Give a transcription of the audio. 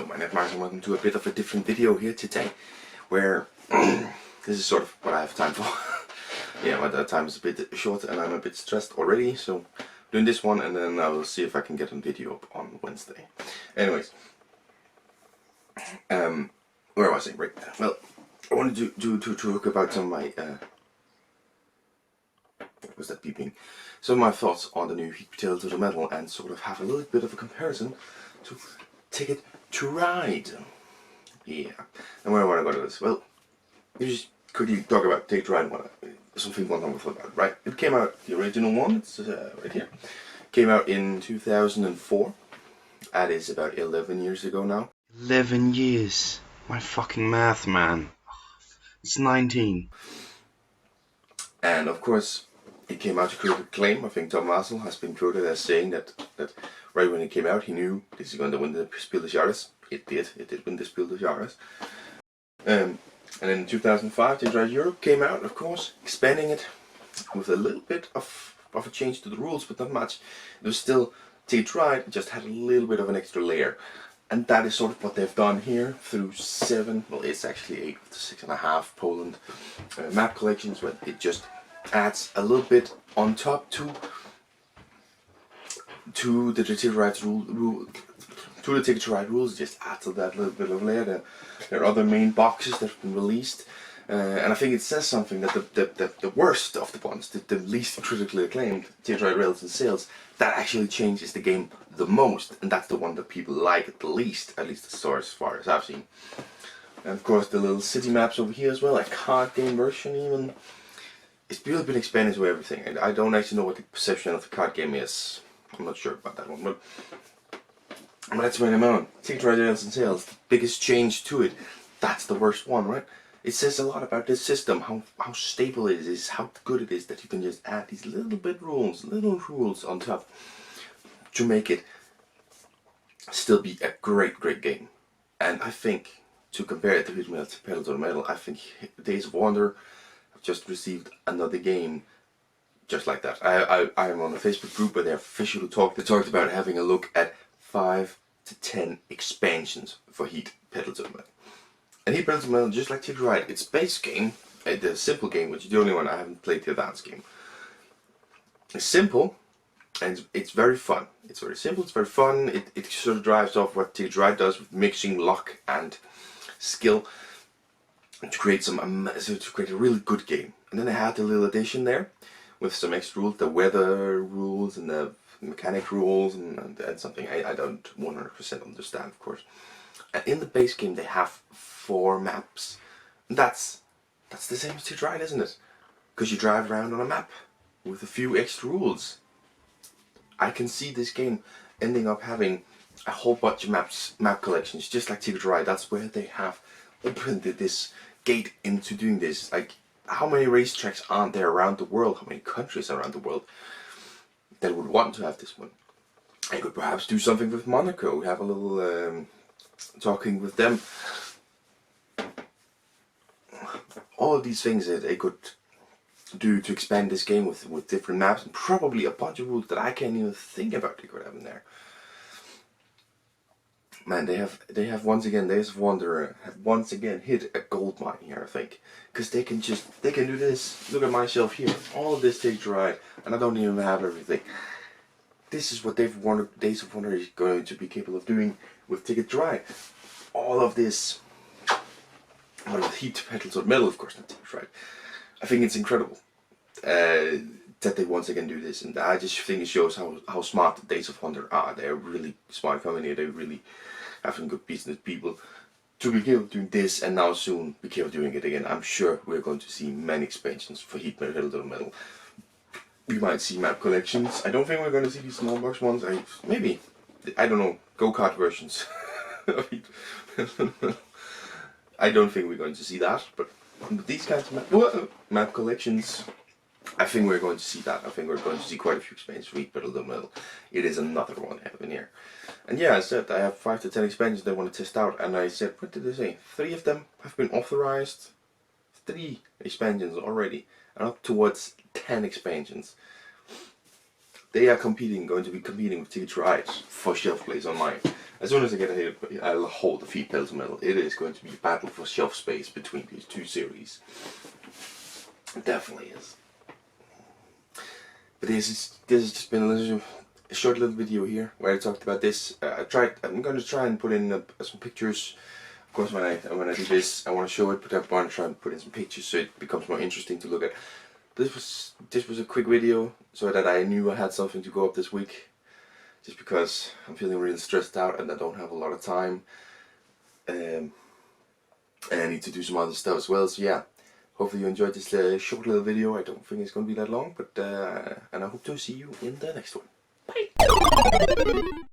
Hello, my name is Mark and welcome to a bit of a different video here today, where this is sort of what I have time for. Yeah, my time is a bit short and I'm a bit stressed already, so doing this one and then I will see if I can get a video up on Wednesday. Anyways, where was I right now? Well, I wanted to talk about some of my, what was that beeping? Some of my thoughts on the new Heat Potato to the Metal and sort of have a little bit of a comparison to Ticket to Ride. Yeah, and where I want to go to this? Well, you just quickly talk about Ticket to Ride, something one time before about, right? It came out, the original one, it's right here. Came out in 2004. That is about 11 years ago now. 11 years. My fucking math, man. It's 19. And of course, it came out to create acclaim. I think Tom Marcel has been quoted as saying that right when it came out, he knew this is going to win the Spiel des Jahres. It did win the Spiel des Jahres. And in 2005, Ticket to Ride Europe came out, of course, expanding it with a little bit of a change to the rules, but not much. It was still Ticket to Ride, just had a little bit of an extra layer. And that is sort of what they've done here through 7, well it's actually 8 of the 6.5 Poland map collections, but it just adds a little bit on top to the Ticket to Ride rules. Just adds that little bit of layer. There are other main boxes that have been released, and I think it says something that the worst of the ones, the least critically acclaimed Ticket to Ride Rails and Sails, that actually changes the game the most, and that's the one that people like the least, at least as far as I've seen. And of course the little city maps over here as well, a card game version even. It's really been expanded to everything, and I don't actually know what the perception of the card game is. I'm not sure about that one, but that's where I'm on. Ticket to Ride Rails and Sails, the biggest change to it, that's the worst one, right? It says a lot about this system, how stable it is, how good it is that you can just add these little rules on top to make it still be a great game. And I think, to compare it to Heat Potato to the Metal, I think Days of Wonder have just received another game just like that. I am on a Facebook group where they officially talked about having a look at 5 to 10 expansions for Heat Potato to the Metal. And Heat Potato to the Metal, just like Ticket to Ride, its base game, the simple game, which is the only one I haven't played the advanced game. It's simple, and it's very fun. It's very simple, it's very fun. It sort of drives off what Ticket to Ride does with mixing luck and skill to create a really good game. And then they had the little addition there with some extra rules, the weather rules and the mechanic rules and something I don't 100% understand, of course. And in the base game they have 4 maps. And that's the same as Ticket to Ride, isn't it? Because you drive around on a map with a few extra rules. I can see this game ending up having a whole bunch of map collections, just like Ticket to Ride. That's where they have opened this gate into doing this. Like, how many racetracks aren't there around the world? How many countries around the world that would want to have this one? I could perhaps do something with Monaco. Have a little talking with them. All of these things that they could do to expand this game with different maps and probably a bunch of rules that I can't even think about they could have in there. Man, they have once again, Days of Wonder have once again hit a gold mine here, I think, because they can do this. Look at my shelf here, all of this Ticket to Ride, and I don't even have everything. This is what Days of Wonder is going to be capable of doing with Ticket to Ride. All of this, well, with Heat Potato to the Metal, of course, not Ticket to Ride. I think it's incredible that they once again do this, and I just think it shows how smart the Days of Wonder are. They're a really smart company. They really have some good business people to be capable of doing this, and now soon be capable of doing it again. I'm sure we're going to see many expansions for Heat Potato to the Metal. We might see map collections. I don't think we're going to see these small box ones. Maybe, I don't know, go-kart versions. I don't think we're going to see that, but these kinds of map collections, I think we're going to see that. I think we're going to see quite a few expansions for Heat Potato to the Metal. It is another one I have in here. And yeah, I said I have 5 to 10 expansions I want to test out, and I said, what did I say? 3 of them have been authorized. 3 expansions already, and up towards 10 expansions. they are going to be competing with Ticket to Ride for shelf place on mine. As soon as I get ahead, I'll hold the feet pedal to metal. It is going to be a battle for shelf space between these two series. It definitely is. But this has just been a short little video here where I talked about this. I'm going to try and put in some pictures. Of course, when I do this, I want to show it, but I want to try and put in some pictures so it becomes more interesting to look at. This was a quick video so that I knew I had something to go up this week. Just because I'm feeling really stressed out and I don't have a lot of time. And I need to do some other stuff as well. So yeah, hopefully you enjoyed this short little video. I don't think it's going to be that long, but and I hope to see you in the next one. Bye!